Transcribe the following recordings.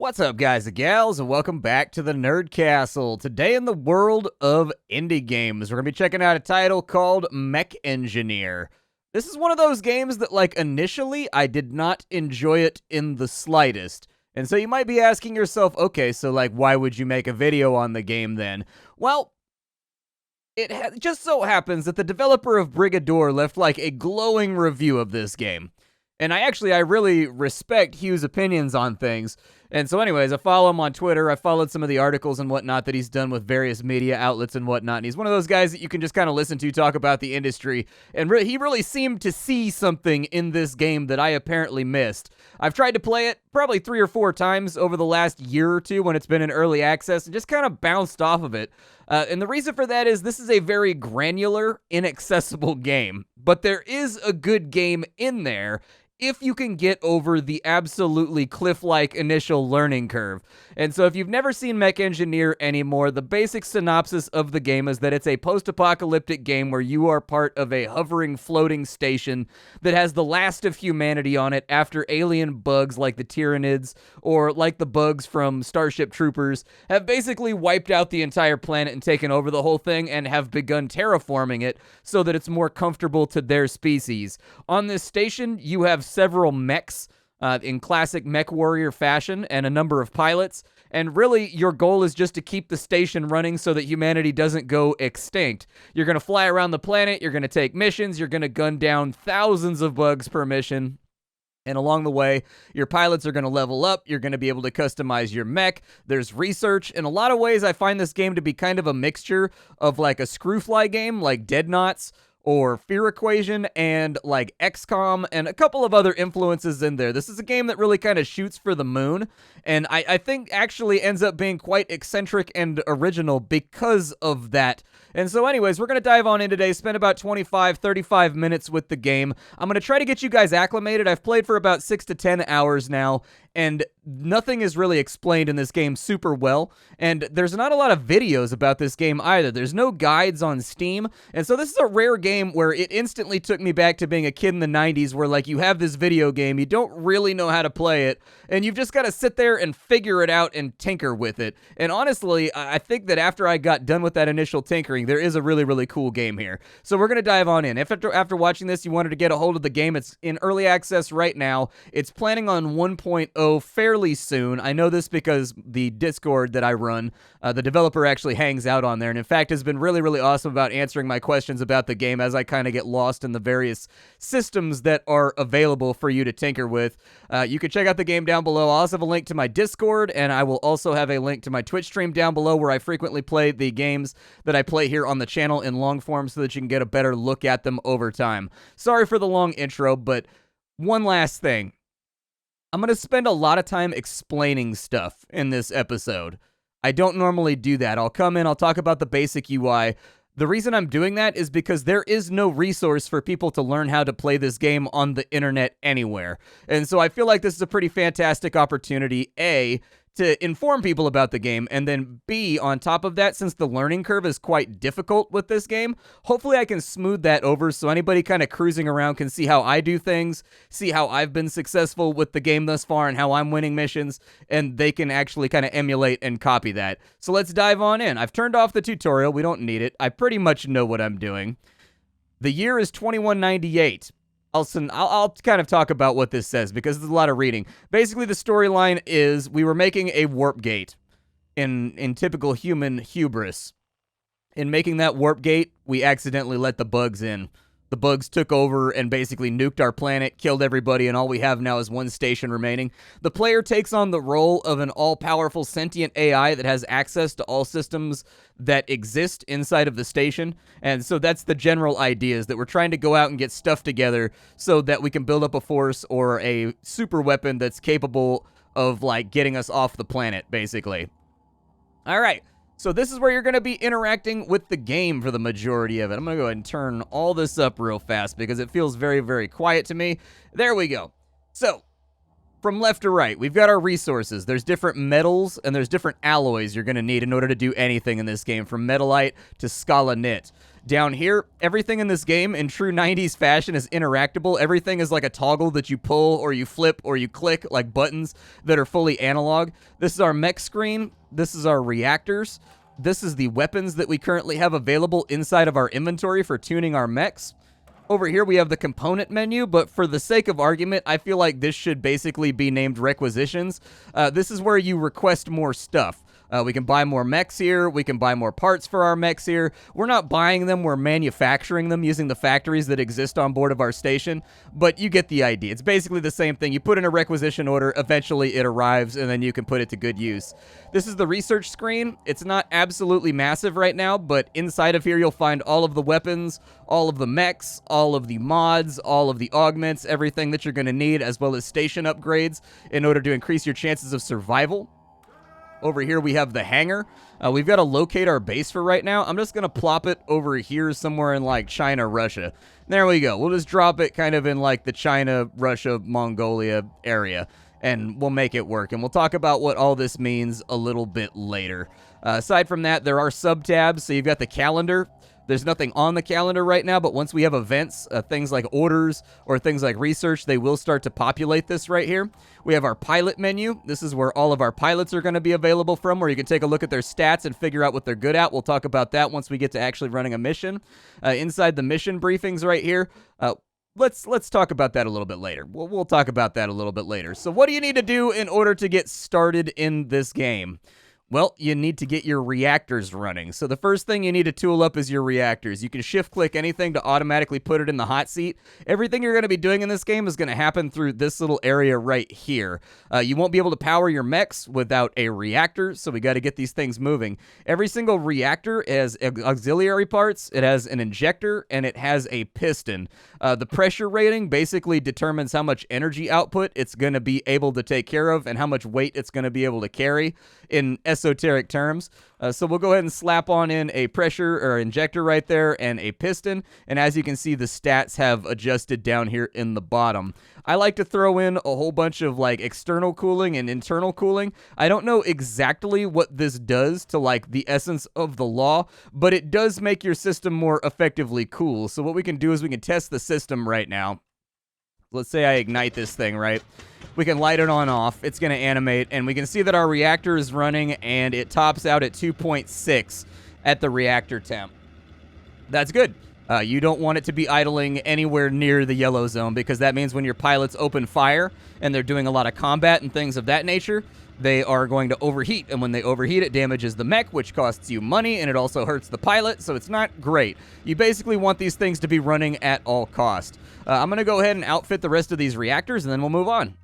What's up, guys and gals, and welcome back to the Nerd Castle. Today in the world of indie games, we're going to be checking out a title called Mech Engineer. This is one of those games that, initially, I did not enjoy it in the slightest. And so you might be asking yourself, okay, so, why would you make a video on the game then? Well, it just so happens that the developer of Brigador left, a glowing review of this game. And I really respect Hugh's opinions on things. And so anyways, I follow him on Twitter. I followed some of the articles and whatnot that he's done with various media outlets and whatnot. And he's one of those guys that you can just kind of listen to talk about the industry. And he really seemed to see something in this game that I apparently missed. I've tried to play it probably 3 or 4 times over the last year or two when it's been in early access and just kind of bounced off of it. And the reason for that is this is a very granular, inaccessible game. But there is a good game in there if you can get over the absolutely cliff-like initial learning curve. And so if you've never seen Mech Engineer anymore, the basic synopsis of the game is that it's a post-apocalyptic game where you are part of a hovering, floating station that has the last of humanity on it after alien bugs like the Tyranids, or like the bugs from Starship Troopers, have basically wiped out the entire planet and taken over the whole thing and have begun terraforming it so that it's more comfortable to their species. On this station, you have several mechs in classic mech warrior fashion and a number of pilots, and really your goal is just to keep the station running so that humanity doesn't go extinct. You're going to fly around the planet, you're going to take missions, you're going to gun down thousands of bugs per mission. And along the way, your pilots are going to level up, you're going to be able to customize your mech, there's research. In a lot of ways, I find this game to be kind of a mixture of a Screwfly game like Dead Knots, or Fear Equation, and XCOM, and a couple of other influences in there. This is a game that really kind of shoots for the moon, and I think actually ends up being quite eccentric and original because of that. And so anyways, we're going to dive on in today, spend about 35 minutes with the game. I'm going to try to get you guys acclimated. I've played for about 6 to 10 hours now, and nothing is really explained in this game super well, and there's not a lot of videos about this game either. There's no guides on Steam, and so this is a rare game where it instantly took me back to being a kid in the 90s where, you have this video game, you don't really know how to play it, and you've just got to sit there and figure it out and tinker with it. And honestly, I think that after I got done with that initial tinkering, there is a really, really cool game here. So we're going to dive on in. If after watching this, you wanted to get a hold of the game, it's in early access right now. It's planning on 1.0 fairly soon. I know this because the Discord that I run, the developer actually hangs out on there, and in fact has been really, really awesome about answering my questions about the game as I kind of get lost in the various systems that are available for you to tinker with. You can check out the game down below. I'll also have a link to my Discord, and I will also have a link to my Twitch stream down below where I frequently play the games that I play here on the channel in long form so that you can get a better look at them over time. Sorry for the long intro, but one last thing. I'm going to spend a lot of time explaining stuff in this episode. I don't normally do that. I'll come in, I'll talk about the basic UI. The reason I'm doing that is because there is no resource for people to learn how to play this game on the internet anywhere. And so I feel like this is a pretty fantastic opportunity, A, to inform people about the game, and then B, on top of that, since the learning curve is quite difficult with this game, hopefully I can smooth that over so anybody kind of cruising around can see how I do things, see how I've been successful with the game thus far and how I'm winning missions, and they can actually kind of emulate and copy that. So let's dive on in. I've turned off the tutorial. We don't need it. I pretty much know what I'm doing. The year is 2198. I'll kind of talk about what this says because there's a lot of reading. Basically, the storyline is we were making a warp gate in typical human hubris. In making that warp gate, we accidentally let the bugs in. The bugs took over and basically nuked our planet, killed everybody, and all we have now is one station remaining. The player takes on the role of an all-powerful sentient AI that has access to all systems that exist inside of the station. And so that's the general idea, is that we're trying to go out and get stuff together so that we can build up a force or a super weapon that's capable of, getting us off the planet, basically. All right. So this is where you're going to be interacting with the game for the majority of it. I'm going to go ahead and turn all this up real fast because it feels very, very quiet to me. There we go. So from left to right, we've got our resources. There's different metals and there's different alloys you're going to need in order to do anything in this game, from metallite to scalanite. Down here, everything in this game in true 90s fashion is interactable. Everything is like a toggle that you pull or you flip or you click, like buttons that are fully analog. This is our mech screen. This is our reactors. This is the weapons that we currently have available inside of our inventory for tuning our mechs. Over here, we have the component menu, but for the sake of argument, I feel like this should basically be named requisitions. This is where you request more stuff. We can buy more mechs here. We can buy more parts for our mechs here. We're not buying them. We're manufacturing them using the factories that exist on board of our station, but you get the idea. It's basically the same thing. You put in a requisition order, eventually it arrives, and then you can put it to good use. This is the research screen. It's not absolutely massive right now, but inside of here you'll find all of the weapons, all of the mechs, all of the mods, all of the augments, everything that you're going to need, as well as station upgrades in order to increase your chances of survival. Over here, we have the hangar. We've got to locate our base for right now. I'm just going to plop it over here somewhere in, like, China, Russia. There we go. We'll just drop it kind of in, like, the China, Russia, Mongolia area, and we'll make it work. And we'll talk about what all this means a little bit later. Aside from that, there are sub-tabs. So you've got the calendar. There's nothing on the calendar right now, but once we have events, things like orders or things like research, they will start to populate this right here. We have our pilot menu. This is where all of our pilots are going to be available from, where you can take a look at their stats and figure out what they're good at. We'll talk about that once we get to actually running a mission. Inside the mission briefings right here, let's talk about that a little bit later. We'll talk about that a little bit later. So what do you need to do in order to get started in this game? Well, you need to get your reactors running. So the first thing you need to tool up is your reactors. You can shift-click anything to automatically put it in the hot seat. Everything you're going to be doing in this game is going to happen through this little area right here. You won't be able to power your mechs without a reactor, so we got to get these things moving. Every single reactor has auxiliary parts, it has an injector, and it has a piston. The pressure rating basically determines how much energy output it's going to be able to take care of and how much weight it's going to be able to carry in esoteric terms. So we'll go ahead and slap on in a pressure or injector right there and a piston. And as you can see, the stats have adjusted down here in the bottom. I like to throw in a whole bunch of like external cooling and internal cooling. I don't know exactly what this does to like the essence of the law, but it does make your system more effectively cool. So what we can do is we can test the system right now. Let's say I ignite this thing, right? We can light it on off. It's going to animate, and we can see that our reactor is running, and it tops out at 2.6 at the reactor temp. That's good. You don't want it to be idling anywhere near the yellow zone, because that means when your pilots open fire and they're doing a lot of combat and things of that nature, they are going to overheat, and when they overheat, it damages the mech, which costs you money, and it also hurts the pilot, so it's not great. You basically want these things to be running at all cost. I'm going to go ahead and outfit the rest of these reactors, and then we'll move on.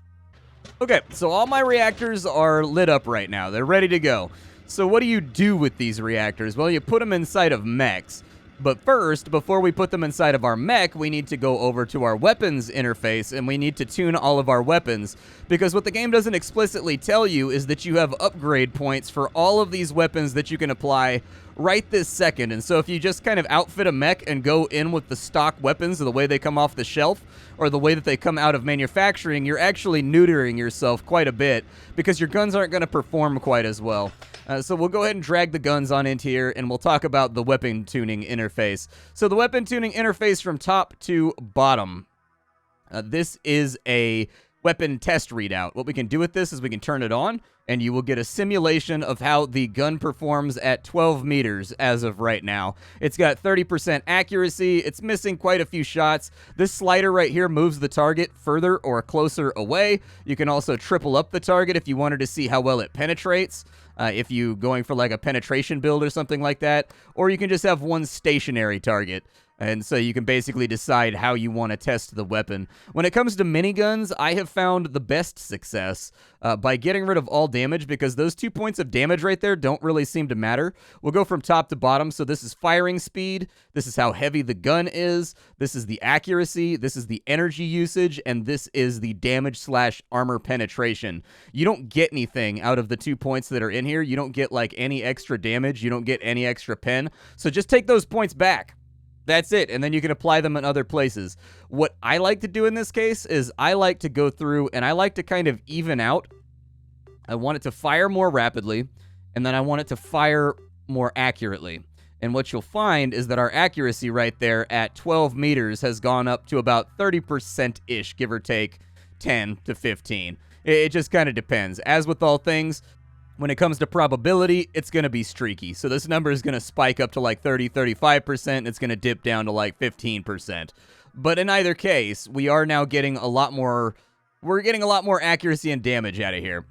Okay, so all my reactors are lit up right now. They're ready to go. So what do you do with these reactors? Well, you put them inside of mechs. But first, before we put them inside of our mech, we need to go over to our weapons interface, and we need to tune all of our weapons. Because what the game doesn't explicitly tell you is that you have upgrade points for all of these weapons that you can apply right this second. And so if you just kind of outfit a mech and go in with the stock weapons, or the way they come off the shelf, or the way that they come out of manufacturing, you're actually neutering yourself quite a bit, because your guns aren't going to perform quite as well. So we'll go ahead and drag the guns on into here, and we'll talk about the weapon tuning interface. So the weapon tuning interface from top to bottom. This is a weapon test readout. What we can do with this is we can turn it on, and you will get a simulation of how the gun performs at 12 meters as of right now. It's got 30% accuracy. It's missing quite a few shots. This slider right here moves the target further or closer away. You can also triple up the target if you wanted to see how well it penetrates. If you going for like a penetration build or something like that, or you can just have one stationary target. And so you can basically decide how you want to test the weapon. When it comes to miniguns, I have found the best success by getting rid of all damage, because those 2 points of damage right there don't really seem to matter. We'll go from top to bottom. So this is firing speed. This is how heavy the gun is. This is the accuracy. This is the energy usage. And this is the damage/armor penetration. You don't get anything out of the 2 points that are in here. You don't get like any extra damage. You don't get any extra pen. So just take those points back. That's it, and then you can apply them in other places. What I like to do in this case is I like to go through and I like to kind of even out. I want it to fire more rapidly, and then I want it to fire more accurately. And what you'll find is that our accuracy right there at 12 meters has gone up to about 30%-ish, give or take 10 to 15. It just kind of depends. As with all things, when it comes to probability, it's going to be streaky. So this number is going to spike up to like 30, 35%, and it's going to dip down to like 15%. But in either case, we are now getting a lot more, we're getting a lot more accuracy and damage out of here.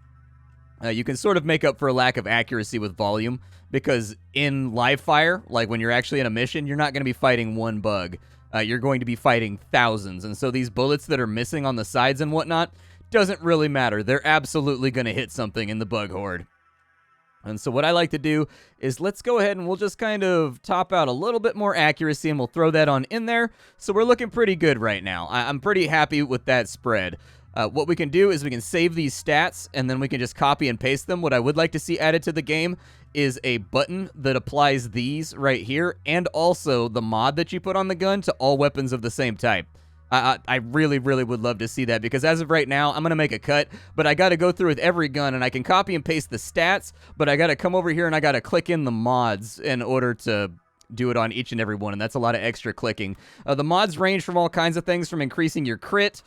You can sort of make up for a lack of accuracy with volume, because in live fire, like when you're actually in a mission, you're not going to be fighting one bug. You're going to be fighting thousands. And so these bullets that are missing on the sides and whatnot doesn't really matter. They're absolutely going to hit something in the bug horde. And so what I like to do is let's go ahead and we'll just kind of top out a little bit more accuracy, and we'll throw that on in there. So we're looking pretty good right now. I'm pretty happy with that spread. What we can do is we can save these stats, and then we can just copy and paste them. What I would like to see added to the game is a button that applies these right here, and also the mod that you put on the gun to all weapons of the same type. I really, really would love to see that, because as of right now, I'm going to make a cut, but I got to go through with every gun, and I can copy and paste the stats, but I got to come over here and I got to click in the mods in order to do it on each and every one, and that's a lot of extra clicking. The mods range from all kinds of things, from increasing your crit,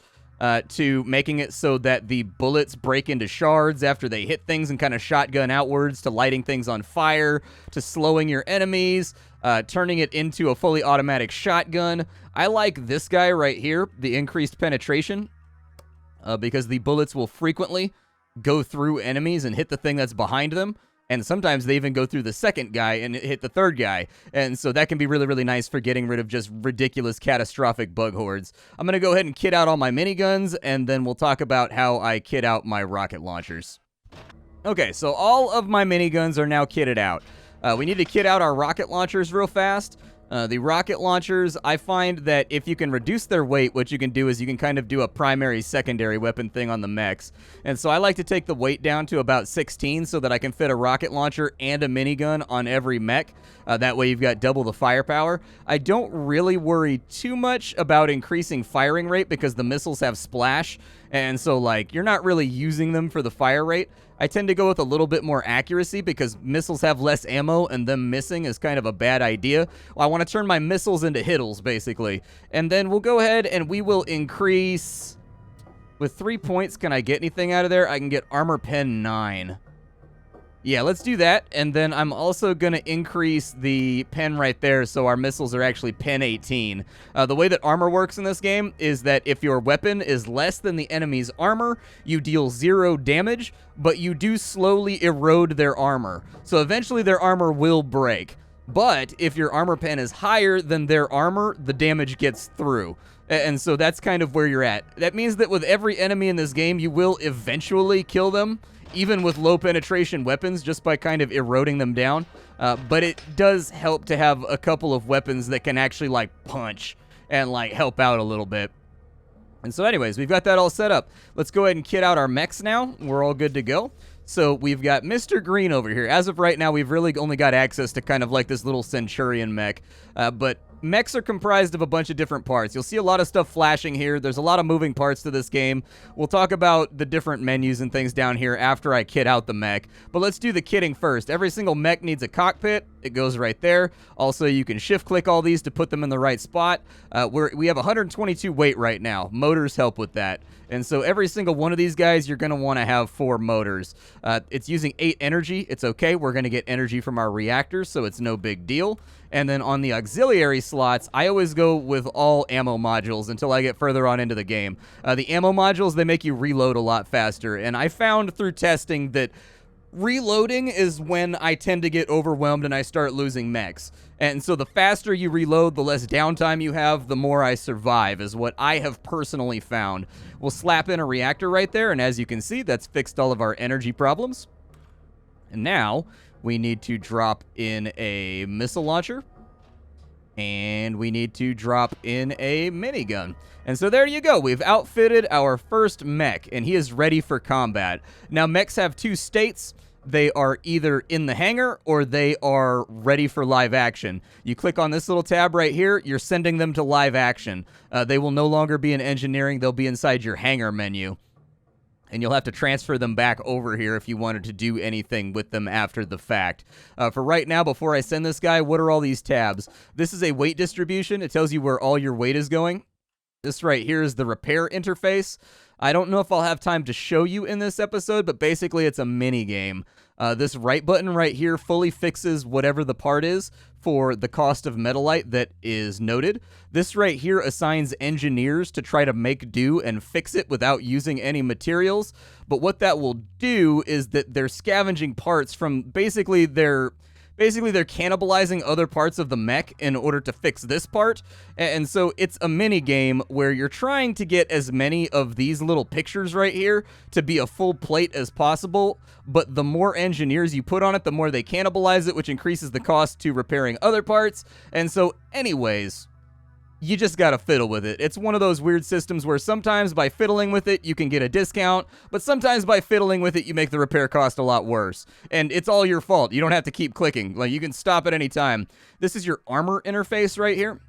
to making it so that the bullets break into shards after they hit things and kind of shotgun outwards, to lighting things on fire, to slowing your enemies, turning it into a fully automatic shotgun. I like this guy right here, the increased penetration, because the bullets will frequently go through enemies and hit the thing that's behind them. And sometimes they even go through the second guy and hit the third guy. And so that can be really, really nice for getting rid of just ridiculous, catastrophic bug hordes. I'm going to go ahead and kit out all my miniguns, and then we'll talk about how I kit out my rocket launchers. Okay, so all of my miniguns are now kitted out. We need to kit out our rocket launchers real fast. The rocket launchers, I find that if you can reduce their weight, what you can do is you can kind of do a primary, secondary weapon thing on the mechs. And so I like to take the weight down to about 16 so that I can fit a rocket launcher and a minigun on every mech. That way you've got double the firepower. I don't really worry too much about increasing firing rate, because the missiles have splash, and so like you're not really using them for the fire rate. I tend to go with a little bit more accuracy, because missiles have less ammo, and them missing is kind of a bad idea. Well, I want to turn my missiles into hittles, basically. And then we'll go ahead and we will increase... With 3 points, can I get anything out of there? I can get armor pen 9. Yeah, let's do that. And then I'm also going to increase the pen right there, so our missiles are actually pen 18. The way that armor works in this game is that if your weapon is less than the enemy's armor, you deal 0 damage, but you do slowly erode their armor. So eventually their armor will break. But if your armor pen is higher than their armor, the damage gets through. And so that's kind of where you're at. That means that with every enemy in this game, you will eventually kill them, even with low penetration weapons, just by kind of eroding them down. But it does help to have a couple of weapons that can actually like punch and like help out a little bit. And so anyways, we've got that all set up. Let's go ahead and kit out our mechs now. We're all good to go. So we've got Mr. Green over here. As of right now, we've really only got access to kind of like this little Centurion mech. But mechs are comprised of a bunch of different parts. You'll see a lot of stuff flashing here. There's a lot of moving parts to this game. We'll talk about the different menus and things down here after I kit out the mech. But let's do the kitting first. Every single mech needs a cockpit. It goes right there. Also, you can shift-click all these to put them in the right spot. We have 122 weight right now. Motors help with that. And so every single one of these guys, you're going to want to have 4 motors. It's using 8 energy. It's okay. We're going to get energy from our reactors, so it's no big deal. And then on the auxiliary slots, I always go with all ammo modules until I get further on into the game. The ammo modules, they make you reload a lot faster. And I found through testing that reloading is when I tend to get overwhelmed and I start losing mechs. And so the faster you reload, the less downtime you have, the more I survive, is what I have personally found. We'll slap in a reactor right there, and as you can see, that's fixed all of our energy problems. And now we need to drop in a missile launcher, and we need to drop in a minigun. And so there you go. We've outfitted our first mech, and he is ready for combat. Now, mechs have 2 states. they are either in the hangar or they are ready for live action. You click on this little tab right here, you're sending them to live action. They will no longer be in engineering, they'll be inside your hangar menu. And you'll have to transfer them back over here if you wanted to do anything with them after the fact. For right now, before I send this guy, what are all these tabs? This is a weight distribution. It tells you where all your weight is going. This right here is the repair interface. I don't know if I'll have time to show you in this episode, but basically it's a mini game. This right button right here fully fixes whatever the part is for the cost of Metalite that is noted. This right here assigns engineers to try to make do and fix it without using any materials. But what that will do is that they're scavenging parts from basically they're cannibalizing other parts of the mech in order to fix this part. And so it's a mini game where you're trying to get as many of these little pictures right here to be a full plate as possible. But the more engineers you put on it, the more they cannibalize it, which increases the cost to repairing other parts. And so anyways, you just gotta fiddle with it. It's one of those weird systems where sometimes by fiddling with it, you can get a discount, but sometimes by fiddling with it, you make the repair cost a lot worse. And it's all your fault. You don't have to keep clicking. Like, you can stop at any time. This is your armor interface right here.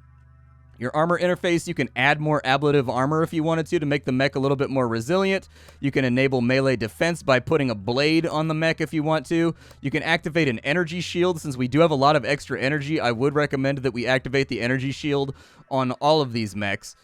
Your armor interface, you can add more ablative armor if you wanted to make the mech a little bit more resilient. You can enable melee defense by putting a blade on the mech if you want to. You can activate an energy shield. Since we do have a lot of extra energy, I would recommend that we activate the energy shield on all of these mechs.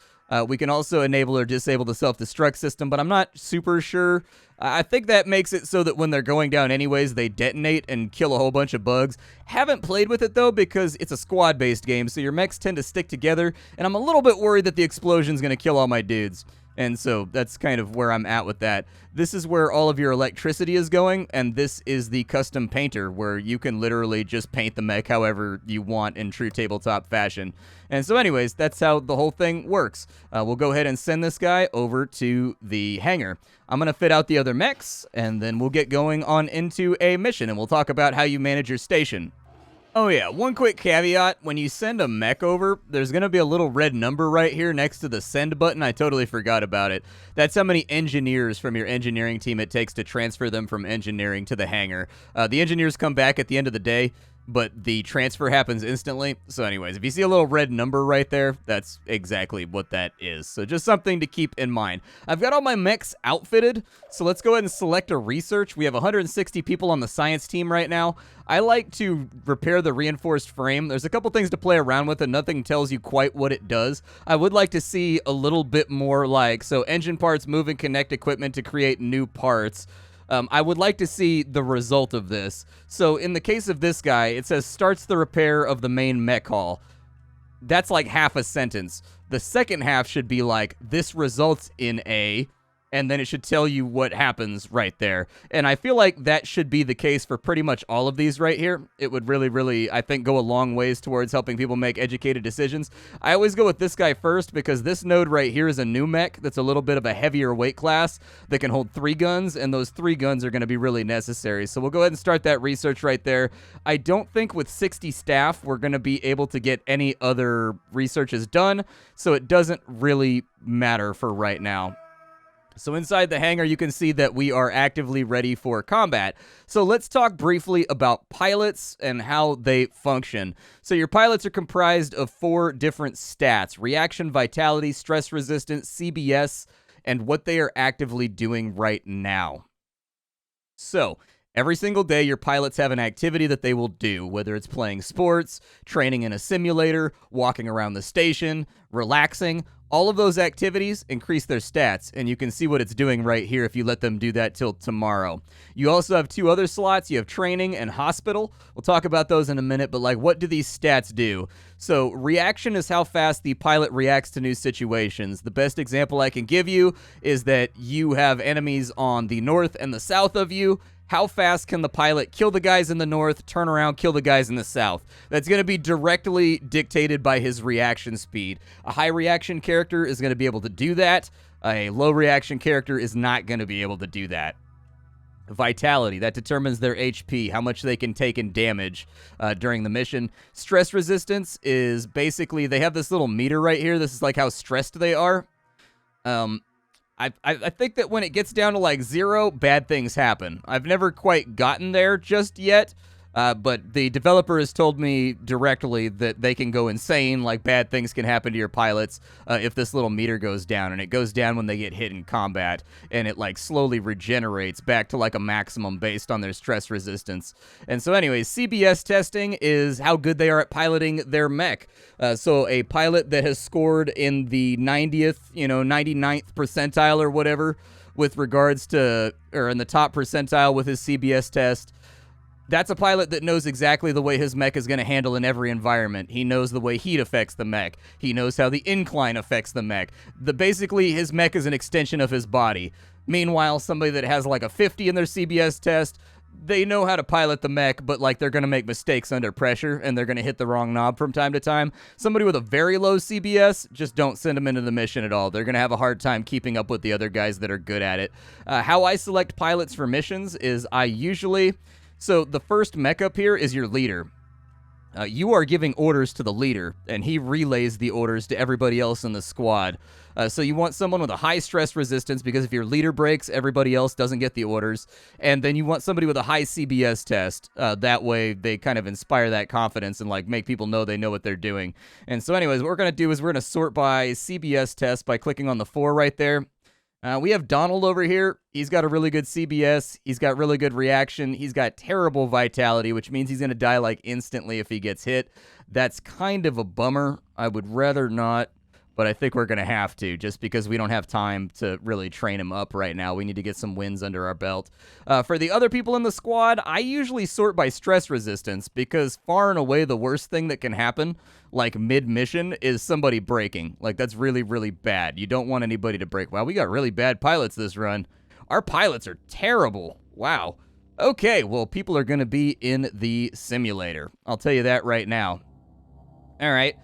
We can also enable or disable the self-destruct system, but I'm not super sure. I think that makes it so that when they're going down anyways, they detonate and kill a whole bunch of bugs. Haven't played with it, though, because it's a squad-based game, so your mechs tend to stick together, and I'm a little bit worried that the explosion's going to kill all my dudes. And so that's kind of where I'm at with that. This is where all of your electricity is going, and this is the custom painter, where you can literally just paint the mech however you want in true tabletop fashion. And so anyways, that's how the whole thing works. We'll go ahead and send this guy over to the hangar. I'm going to fit out the other mechs, and then we'll get going on into a mission, and we'll talk about how you manage your station. Oh yeah, one quick caveat, when you send a mech over, there's going to be a little red number right here next to the send button. I totally forgot about it. That's how many engineers from your engineering team it takes to transfer them from engineering to the hangar. The engineers come back at the end of the day, but the transfer happens instantly. So anyways, if you see a little red number right there, that's exactly what that is. So just something to keep in mind. I've got all my mechs outfitted, so let's go ahead and select a research. We have 160 people on the science team right now. I like to repair the reinforced frame. There's a couple things to play around with, and nothing tells you quite what it does. I would like to see a little bit more like, so engine parts move and connect equipment to create new parts. I would like to see the result of this. So in the case of this guy, it says starts the repair of the main mech hall. That's like half a sentence. The second half should be like, this results in a, and then it should tell you what happens right there. And I feel like that should be the case for pretty much all of these right here. It would really, really, I think, go a long ways towards helping people make educated decisions. I always go with this guy first because this node right here is a new mech that's a little bit of a heavier weight class that can hold 3 guns, and those 3 guns are going to be really necessary. So we'll go ahead and start that research right there. I don't think with 60 staff we're going to be able to get any other researches done, so it doesn't really matter for right now. So inside the hangar, you can see that we are actively ready for combat. So let's talk briefly about pilots and how they function. So your pilots are comprised of 4 different stats: reaction, vitality, stress resistance, CBS, and what they are actively doing right now. So every single day, your pilots have an activity that they will do, whether it's playing sports, training in a simulator, walking around the station, relaxing. All of those activities increase their stats, and you can see what it's doing right here if you let them do that till tomorrow. You also have 2 other slots. You have training and hospital. We'll talk about those in a minute, but like, what do these stats do? So reaction is how fast the pilot reacts to new situations. The best example I can give you is that you have enemies on the north and the south of you. How fast can the pilot kill the guys in the north, turn around, kill the guys in the south? That's going to be directly dictated by his reaction speed. A high reaction character is going to be able to do that. A low reaction character is not going to be able to do that. Vitality, that determines their HP, how much they can take in damage during the mission. Stress resistance is basically, they have this little meter right here. This is like how stressed they are. I think that when it gets down to like 0, bad things happen. I've never quite gotten there just yet. But the developer has told me directly that they can go insane, like bad things can happen to your pilots if this little meter goes down, and it goes down when they get hit in combat, and it like slowly regenerates back to like a maximum based on their stress resistance. And so anyways, CBS testing is how good they are at piloting their mech. So a pilot that has scored in the 90th, 99th percentile or whatever with regards to, or in the top percentile with his CBS test, that's a pilot that knows exactly the way his mech is going to handle in every environment. He knows the way heat affects the mech. He knows how the incline affects the mech. Basically, his mech is an extension of his body. Meanwhile, somebody that has like a 50 in their CBS test, they know how to pilot the mech, but like they're going to make mistakes under pressure, and they're going to hit the wrong knob from time to time. Somebody with a very low CBS, just don't send them into the mission at all. They're going to have a hard time keeping up with the other guys that are good at it. How I select pilots for missions is So the first mech up here is your leader. You are giving orders to the leader, and he relays the orders to everybody else in the squad. So you want someone with a high stress resistance, because if your leader breaks, everybody else doesn't get the orders. And then you want somebody with a high CBS test. That way they kind of inspire that confidence and like make people know they know what they're doing. And so anyways, what we're going to do is we're going to sort by CBS test by clicking on the 4 right there. We have Donald over here. He's got a really good CBS. He's got really good reaction. He's got terrible vitality, which means he's going to die like instantly if he gets hit. That's kind of a bummer. I would rather not, but I think we're going to have to, just because we don't have time to really train him up right now. We need to get some wins under our belt. For the other people in the squad, I usually sort by stress resistance, because far and away the worst thing that can happen, like mid-mission, is somebody breaking. Like, that's really, really bad. You don't want anybody to break. Wow, we got really bad pilots this run. Our pilots are terrible. Wow. Okay, well, people are going to be in the simulator. I'll tell you that right now. All right.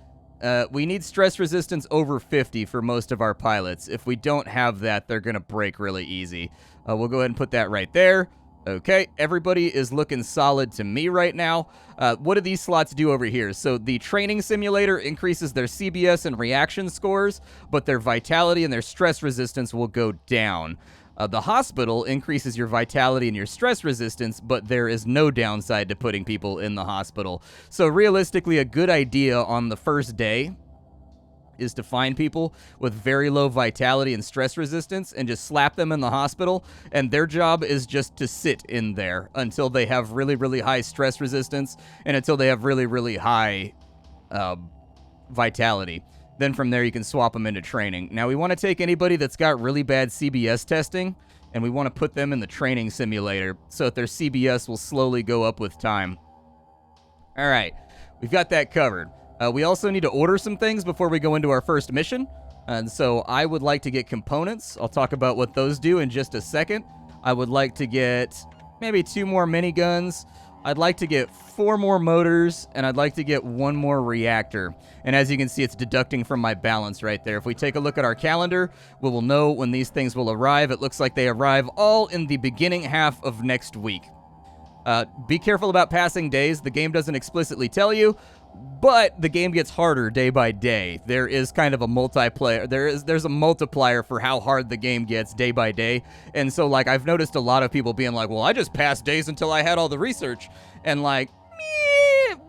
We need stress resistance over 50 for most of our pilots. If we don't have that, they're going to break really easy. We'll go ahead and put that right there. Okay, everybody is looking solid to me right now. What do these slots do over here? So the training simulator increases their CBS and reaction scores, but their vitality and their stress resistance will go down. The hospital increases your vitality and your stress resistance, but there is no downside to putting people in the hospital. So realistically, a good idea on the first day is to find people with very low vitality and stress resistance and just slap them in the hospital, and their job is just to sit in there until they have really, really high stress resistance and until they have really, really high vitality. Then from there, you can swap them into training. Now, we want to take anybody that's got really bad CBS testing, and we want to put them in the training simulator so that their CBS will slowly go up with time. All right, we've got that covered. We also need to order some things before we go into our first mission. And so I would like to get components. I'll talk about what those do in just a second. I would like to get maybe 2 more miniguns. I'd like to get 4 more motors, and I'd like to get 1 more reactor. And as you can see, it's deducting from my balance right there. If we take a look at our calendar, we will know when these things will arrive. It looks like they arrive all in the beginning half of next week. Be careful about passing days. The game doesn't explicitly tell you, but the game gets harder day by day. There is kind of a multiplayer. There's a multiplier for how hard the game gets day by day. And so, like, I've noticed a lot of people being like, well, I just passed days until I had all the research. And, like,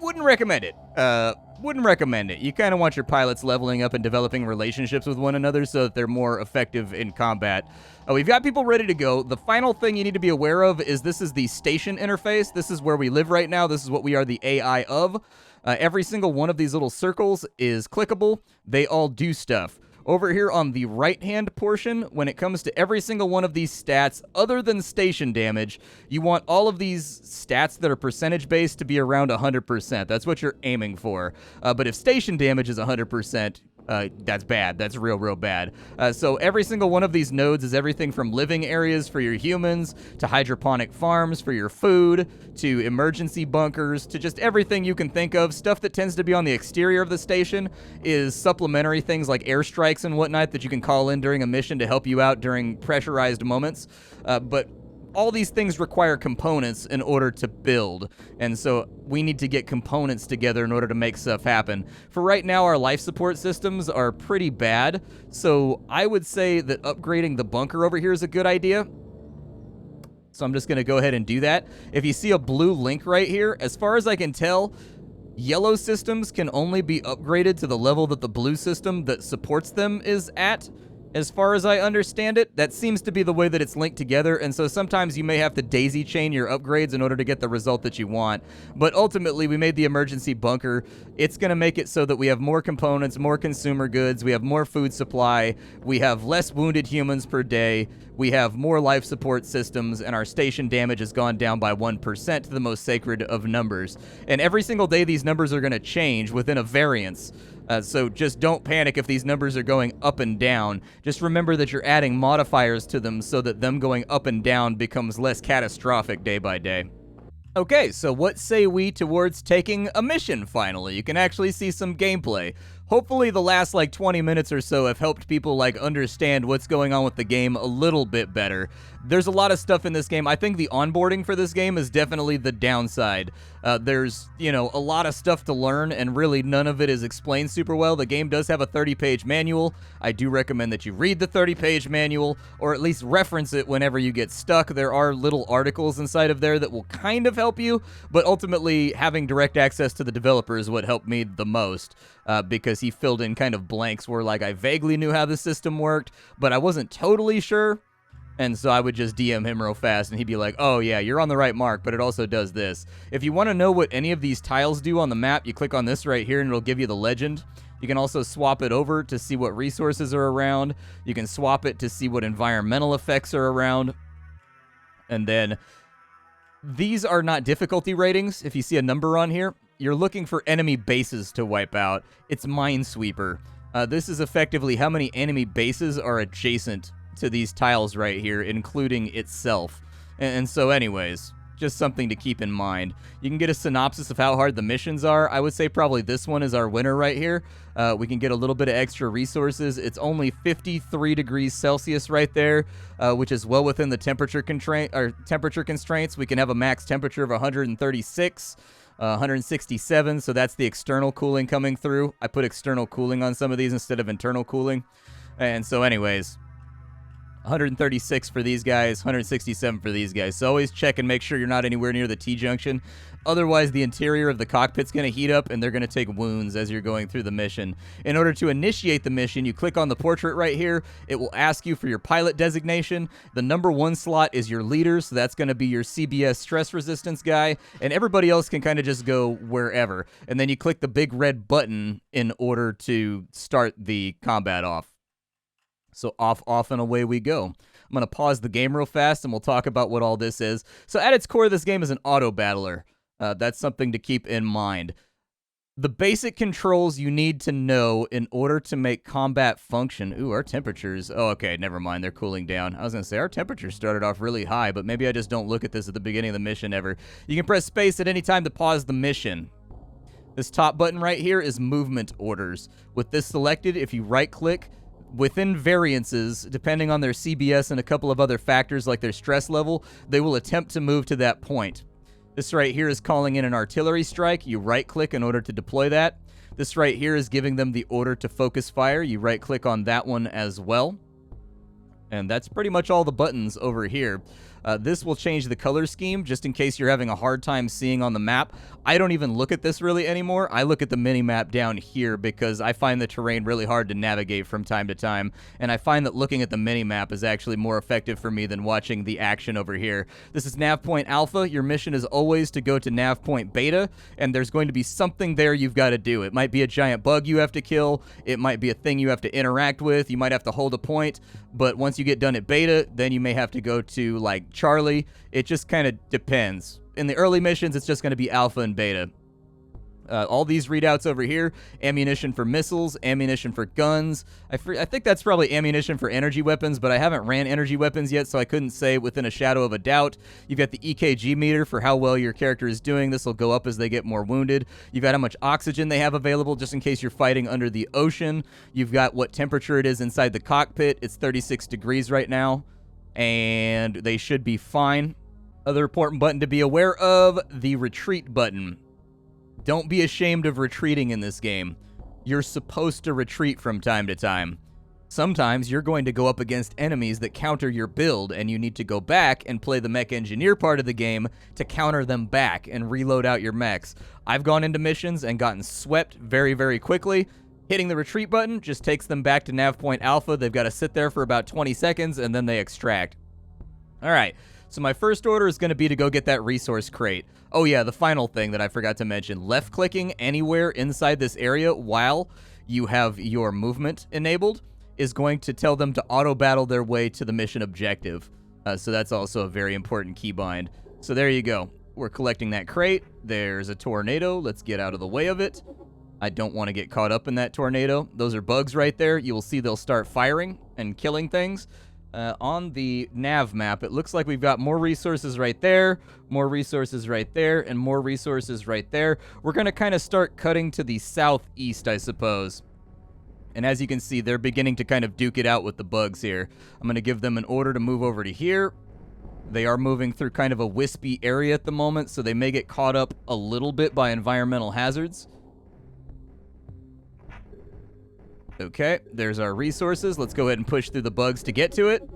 wouldn't recommend it. Wouldn't recommend it. You kind of want your pilots leveling up and developing relationships with one another so that they're more effective in combat. We've got people ready to go. The final thing you need to be aware of is this is the station interface. This is where we live right now. This is what we are the AI of. Every single one of these little circles is clickable. They all do stuff. Over here on the right-hand portion, when it comes to every single one of these stats, other than station damage, you want all of these stats that are percentage-based to be around 100%. That's what you're aiming for. But if station damage is 100%, that's bad. That's real, real bad. So every single one of these nodes is everything from living areas for your humans, to hydroponic farms for your food, to emergency bunkers, to just everything you can think of. Stuff that tends to be on the exterior of the station is supplementary things like airstrikes and whatnot that you can call in during a mission to help you out during pressurized moments. But all these things require components in order to build, and so we need to get components together in order to make stuff happen. For right now, our life support systems are pretty bad, so I would say that upgrading the bunker over here is a good idea. So I'm just going to go ahead and do that. If you see a blue link right here, as far as I can tell, yellow systems can only be upgraded to the level that the blue system that supports them is at. As far as I understand it, that seems to be the way that it's linked together, and so sometimes you may have to daisy chain your upgrades in order to get the result that you want. But ultimately, we made the emergency bunker. It's going to make it so that we have more components, more consumer goods, we have more food supply, we have less wounded humans per day, we have more life support systems, and our station damage has gone down by 1% to the most sacred of numbers. And every single day, these numbers are going to change within a variance. So just don't panic if these numbers are going up and down. Just remember that you're adding modifiers to them so that them going up and down becomes less catastrophic day by day. Okay, so what say we towards taking a mission finally? You can actually see some gameplay. Hopefully the last like 20 minutes or so have helped people like understand what's going on with the game a little bit better. There's a lot of stuff in this game. I think the onboarding for this game is definitely the downside. There's, you know, a lot of stuff to learn, and really none of it is explained super well. The game does have a 30-page manual. I do recommend that you read the 30-page manual, or at least reference it whenever you get stuck. There are little articles inside of there that will kind of help you, but ultimately having direct access to the developer is what helped me the most, because he filled in kind of blanks where like I vaguely knew how the system worked, but I wasn't totally sure. And so I would just DM him real fast, and he'd be like, oh yeah, you're on the right mark, but it also does this. If you want to know what any of these tiles do on the map, you click on this right here, and it'll give you the legend. You can also swap it over to see what resources are around. You can swap it to see what environmental effects are around. And then these are not difficulty ratings. If you see a number on here, you're looking for enemy bases to wipe out. It's Minesweeper. This is effectively how many enemy bases are adjacent to these tiles right here, including itself. And so anyways, just something to keep in mind. You can get a synopsis of how hard the missions are. I would say probably this one is our winner right here. We can get a little bit of extra resources. It's only 53 degrees Celsius right there, which is well within the temperature constraints. We can have a max temperature of 136. 167, so that's the external cooling coming through. I put external cooling on some of these instead of internal cooling. And so anyways, 136 for these guys, 167 for these guys. So always check and make sure you're not anywhere near the T-junction. Otherwise, the interior of the cockpit's going to heat up, and they're going to take wounds as you're going through the mission. In order to initiate the mission, you click on the portrait right here. It will ask you for your pilot designation. The number 1 slot is your leader, so that's going to be your CBS stress resistance guy, and everybody else can kind of just go wherever. And then you click the big red button in order to start the combat off. So off, and away we go. I'm going to pause the game real fast, and we'll talk about what all this is. So at its core, this game is an auto-battler. That's something to keep in mind. The basic controls you need to know in order to make combat function. Ooh, our temperatures. Oh, okay, never mind. They're cooling down. I was going to say, our temperature started off really high, but maybe I just don't look at this at the beginning of the mission ever. You can press space at any time to pause the mission. This top button right here is movement orders. With this selected, if you right-click, within variances, depending on their CBS and a couple of other factors like their stress level, they will attempt to move to that point. This right here is calling in an artillery strike. You right-click in order to deploy that. This right here is giving them the order to focus fire. You right-click on that one as well. And that's pretty much all the buttons over here. This will change the color scheme just in case you're having a hard time seeing on the map. I don't even look at this really anymore. I look at the mini-map down here because I find the terrain really hard to navigate from time to time, and I find that looking at the mini-map is actually more effective for me than watching the action over here. This is Nav Point Alpha. Your mission is always to go to Nav Point Beta, and there's going to be something there you've got to do. It might be a giant bug you have to kill. It might be a thing you have to interact with. You might have to hold a point, but once you get done at Beta, then you may have to go to, like, Charlie. It just kind of depends. In the early missions, it's just going to be Alpha and Beta. All these readouts over here, ammunition for missiles, ammunition for guns. I think that's probably ammunition for energy weapons, but I haven't ran energy weapons yet, so I couldn't say within a shadow of a doubt. You've got the EKG meter for how well your character is doing. This will go up as they get more wounded. You've got how much oxygen they have available, just in case you're fighting under the ocean. You've got what temperature it is inside the cockpit. It's 36 degrees right now. and they should be fine. Other important button to be aware of, the retreat button. Don't be ashamed of retreating in this game. You're supposed to retreat from time to time. Sometimes you're going to go up against enemies that counter your build, and you need to go back and play the Mech Engineer part of the game to counter them back and reload out your mechs. I've gone into missions and gotten swept very, very quickly. Hitting the retreat button just takes them back to nav point alpha. They've got to sit there for about 20 seconds, and then they extract. All right, so my first order is going to be to go get that resource crate. Oh yeah, the final thing that I forgot to mention, left-clicking anywhere inside this area while you have your movement enabled is going to tell them to auto-battle their way to the mission objective. So that's also a very important keybind. So there you go. We're collecting that crate. There's a tornado. Let's get out of the way of it. I don't want to get caught up in that tornado. Those are bugs right there. You will see they'll start firing and killing things. On the nav map, it looks like we've got more resources right there, more resources right there, and more resources right there. We're going to kind of start cutting to the southeast, I suppose. And as you can see, they're beginning to kind of duke it out with the bugs here. I'm going to give them an order to move over to here. They are moving through kind of a wispy area at the moment, so they may get caught up a little bit by environmental hazards. Okay, there's our resources. Let's go ahead and push through the bugs to get to it.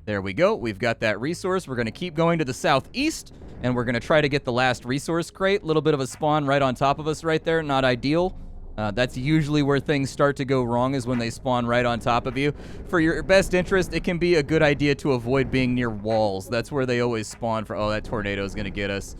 There we go. We've got that resource. We're going to keep going to the southeast, and we're going to try to get the last resource crate. A little bit of a spawn right on top of us right there. Not ideal. That's usually where things start to go wrong, is when they spawn right on top of you. For your best interest, it can be a good idea to avoid being near walls. That's where they always spawn for. Oh, that tornado is going to get us.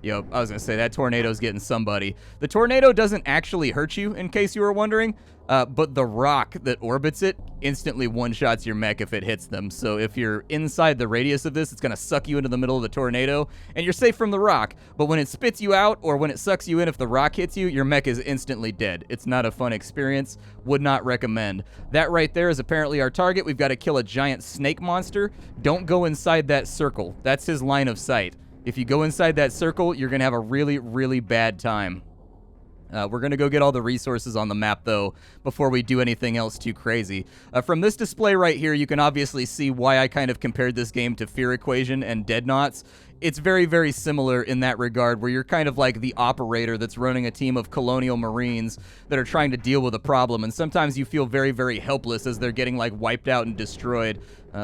Yep, I was going to say, that tornado's getting somebody. The tornado doesn't actually hurt you, in case you were wondering, but the rock that orbits it instantly one-shots your mech if it hits them. So if you're inside the radius of this, it's going to suck you into the middle of the tornado, and you're safe from the rock. But when it spits you out, or when it sucks you in, if the rock hits you, your mech is instantly dead. It's not a fun experience. Would not recommend. That right there is apparently our target. We've got to kill a giant snake monster. Don't go inside that circle. That's his line of sight. If you go inside that circle, you're going to have a really, really bad time. We're going to go get all the resources on the map, though, before we do anything else too crazy. From this display right here, you can obviously see why I kind of compared this game to Fear Equation and Dead Knots. It's very, very similar in that regard, where you're kind of like the operator that's running a team of colonial marines that are trying to deal with a problem, and sometimes you feel very, very helpless as they're getting, like, wiped out and destroyed.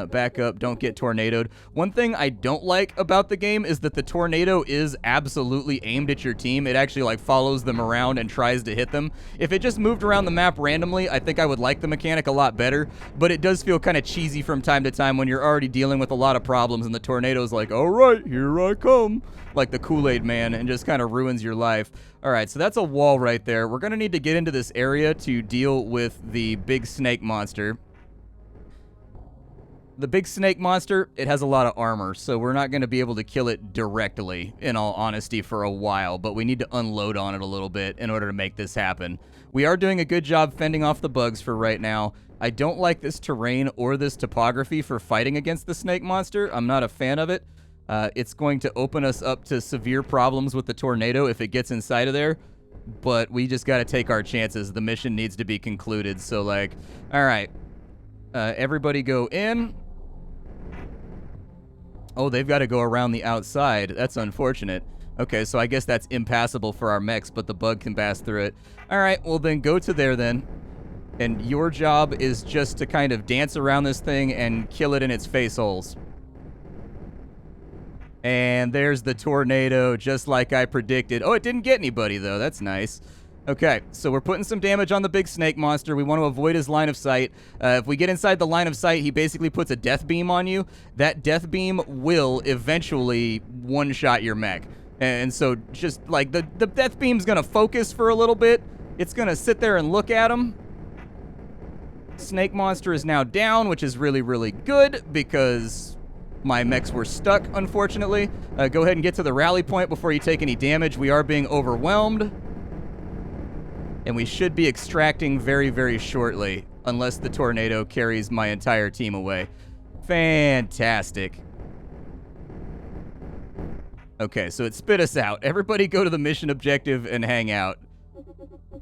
Back up, don't get tornadoed. One thing I don't like about the game is that the tornado is absolutely aimed at your team. It actually, like, follows them around and tries to hit them. If it just moved around the map randomly, I think I would like the mechanic a lot better, but it does feel kind of cheesy from time to time when you're already dealing with a lot of problems and the tornado's like, all right, here I come, like the Kool-Aid man, and just kind of ruins your life. All right, so that's a wall right there. We're going to need to get into this area to deal with the big snake monster. The big snake monster, it has a lot of armor, so we're not going to be able to kill it directly, in all honesty, for a while, but we need to unload on it a little bit in order to make this happen. We are doing a good job fending off the bugs for right now. I don't like this terrain or this topography for fighting against the snake monster. I'm not a fan of it. It's going to open us up to severe problems with the tornado if it gets inside of there, but we just got to take our chances. The mission needs to be concluded, so, like, all right. Everybody go in. Oh, they've got to go around the outside. That's unfortunate. Okay, so I guess that's impassable for our mechs, but the bug can pass through it. All right, well then go to there then. And your job is just to kind of dance around this thing and kill it in its face holes. And there's the tornado, just like I predicted. Oh, it didn't get anybody, though. That's nice. Okay, so we're putting some damage on the big snake monster. We want to avoid his line of sight. If we get inside the line of sight, he basically puts a death beam on you. That death beam will eventually one-shot your mech. And so just like the death beam's going to focus for a little bit. It's going to sit there and look at him. Snake monster is now down, which is really, really good because my mechs were stuck, unfortunately. Go ahead and get to the rally point before you take any damage. We are being overwhelmed. And we should be extracting very, very shortly, unless the tornado carries my entire team away. Fantastic. Okay, so it spit us out. Everybody go to the mission objective and hang out.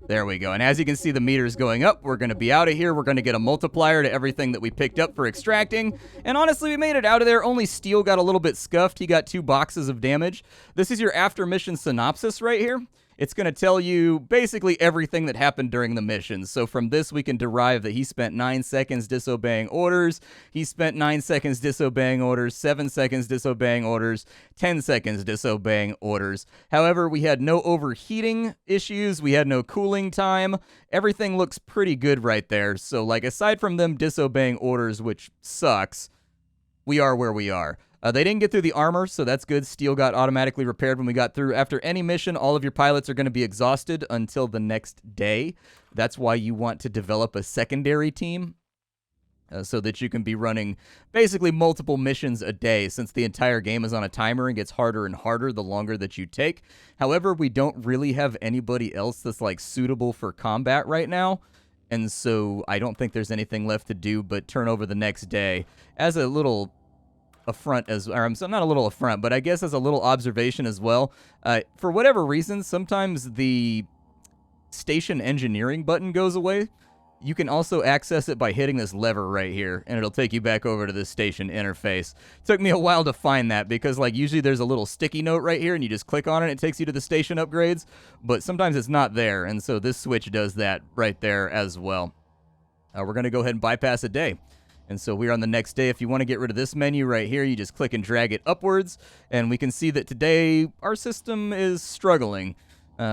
There we go. And as you can see, the meter's going up. We're going to be out of here. We're going to get a multiplier to everything that we picked up for extracting. And honestly, we made it out of there. Only Steel got a little bit scuffed. He got 2 boxes of damage. This is your after mission synopsis right here. It's going to tell you basically everything that happened during the mission. So from this, we can derive that he spent 9 seconds disobeying orders. He spent 9 seconds disobeying orders, 7 seconds disobeying orders, 10 seconds disobeying orders. However, we had no overheating issues. We had no cooling time. Everything looks pretty good right there. So, like, aside from them disobeying orders, which sucks, we are where we are. They didn't get through the armor, so that's good. Steel got automatically repaired when we got through. After any mission, all of your pilots are going to be exhausted until the next day. That's why you want to develop a secondary team, so that you can be running basically multiple missions a day, since the entire game is on a timer and gets harder and harder the longer that you take. However, we don't really have anybody else that's like suitable for combat right now. And so I don't think there's anything left to do but turn over the next day as a little affront, not a little affront, but I guess as a little observation as well. For whatever reason, sometimes the station engineering button goes away. You can also access it by hitting this lever right here, and it'll take you back over to this station interface. It took me a while to find that, because like usually there's a little sticky note right here, and you just click on it, and it takes you to the station upgrades, but sometimes it's not there, and so this switch does that right there as well. We're going to go ahead and bypass a day. And so we're on the next day. If you want to get rid of this menu right here, you just click and drag it upwards. And we can see that today our system is struggling.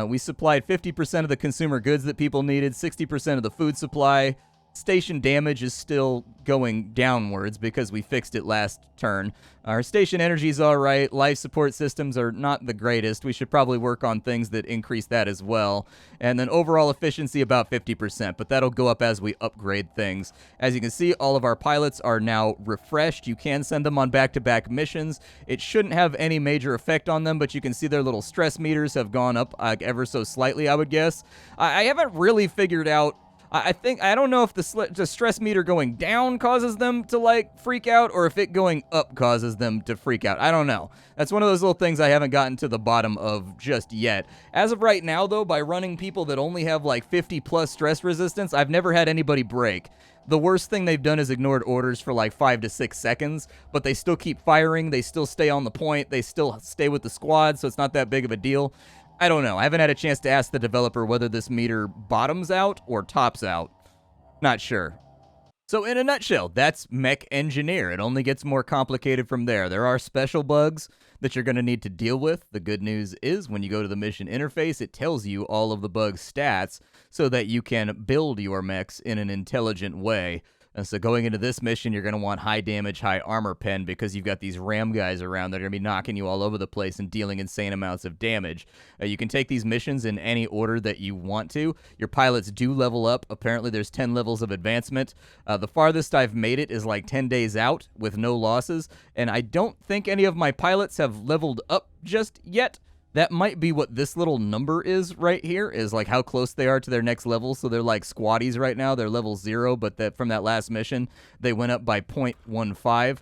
We supplied 50% of the consumer goods that people needed, 60% of the food supply. Station damage is still going downwards because we fixed it last turn. Our station energy is all right. Life support systems are not the greatest. We should probably work on things that increase that as well. And then overall efficiency about 50%, but that'll go up as we upgrade things. As you can see, all of our pilots are now refreshed. You can send them on back-to-back missions. It shouldn't have any major effect on them, but you can see their little stress meters have gone up ever so slightly, I would guess. I haven't really figured out. I don't know if the stress meter going down causes them to, like, freak out, or if it going up causes them to freak out. I don't know. That's one of those little things I haven't gotten to the bottom of just yet. As of right now, though, by running people that only have, like, 50-plus stress resistance, I've never had anybody break. The worst thing they've done is ignored orders for, like, 5 to 6 seconds, but they still keep firing, they still stay on the point, they still stay with the squad, so it's not that big of a deal. I don't know. I haven't had a chance to ask the developer whether this meter bottoms out or tops out. Not sure. So in a nutshell, that's Mech Engineer. It only gets more complicated from there. There are special bugs that you're going to need to deal with. The good news is when you go to the mission interface, it tells you all of the bug stats so that you can build your mechs in an intelligent way. And so going into this mission, you're going to want high damage, high armor pen, because you've got these ram guys around that are going to be knocking you all over the place and dealing insane amounts of damage. You can take these missions in any order that you want to. Your pilots do level up. Apparently there's 10 levels of advancement. The farthest I've made it is like 10 days out with no losses, and I don't think any of my pilots have leveled up just yet. That might be what this little number is right here, is like how close they are to their next level. So they're like squatties right now. They're level 0, but from that last mission, they went up by 0.15.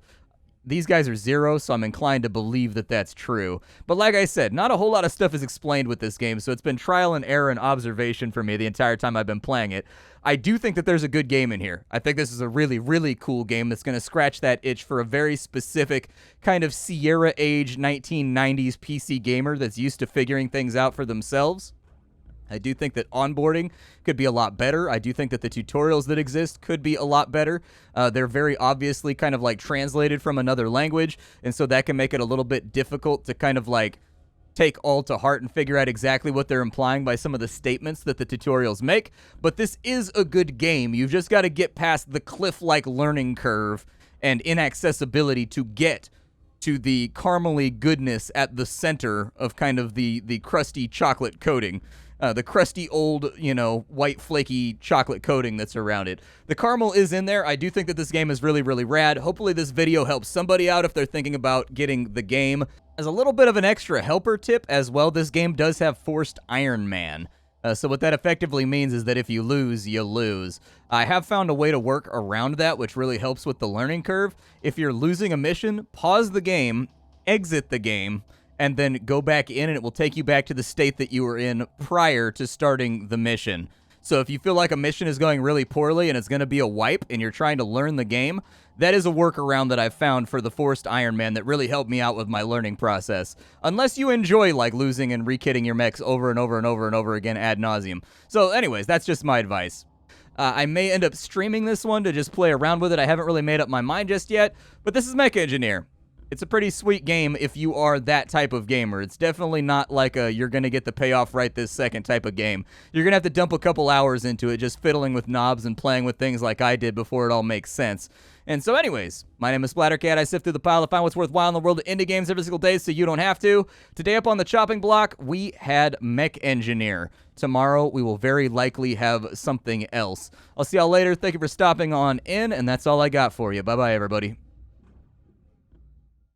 These guys are 0, so I'm inclined to believe that that's true. But like I said, not a whole lot of stuff is explained with this game, so it's been trial and error and observation for me the entire time I've been playing it. I do think that there's a good game in here. I think this is a really, really cool game that's going to scratch that itch for a very specific kind of Sierra age 1990s PC gamer that's used to figuring things out for themselves. I do think that onboarding could be a lot better. I do think that the tutorials that exist could be a lot better. They're very obviously kind of like translated from another language, and so that can make it a little bit difficult to kind of like take all to heart and figure out exactly what they're implying by some of the statements that the tutorials make. But this is a good game. You've just got to get past the cliff-like learning curve and inaccessibility to get to the caramely goodness at the center of kind of the crusty chocolate coating. The crusty old, white flaky chocolate coating that's around it. The caramel is in there. I do think that this game is really, really rad. Hopefully this video helps somebody out if they're thinking about getting the game. As a little bit of an extra helper tip as well, this game does have forced Iron Man. So what that effectively means is that if you lose, you lose. I have found a way to work around that, which really helps with the learning curve. If you're losing a mission, pause the game, exit the game, and then go back in, and it will take you back to the state that you were in prior to starting the mission. So if you feel like a mission is going really poorly and it's going to be a wipe and you're trying to learn the game, that is a workaround that I've found for the Forced Iron Man that really helped me out with my learning process. Unless you enjoy like losing and rekitting your mechs over and over and over and over again ad nauseum. So anyways, that's just my advice. I may end up streaming this one to just play around with it. I haven't really made up my mind just yet, but this is Mech Engineer. It's a pretty sweet game if you are that type of gamer. It's definitely not like a you're going to get the payoff right this second type of game. You're going to have to dump a couple hours into it just fiddling with knobs and playing with things like I did before it all makes sense. And so anyways, my name is Splattercat. I sift through the pile to find what's worthwhile in the world of indie games every single day so you don't have to. Today up on the chopping block, we had Mech Engineer. Tomorrow, we will very likely have something else. I'll see y'all later. Thank you for stopping on in, and that's all I got for you. Bye-bye, everybody.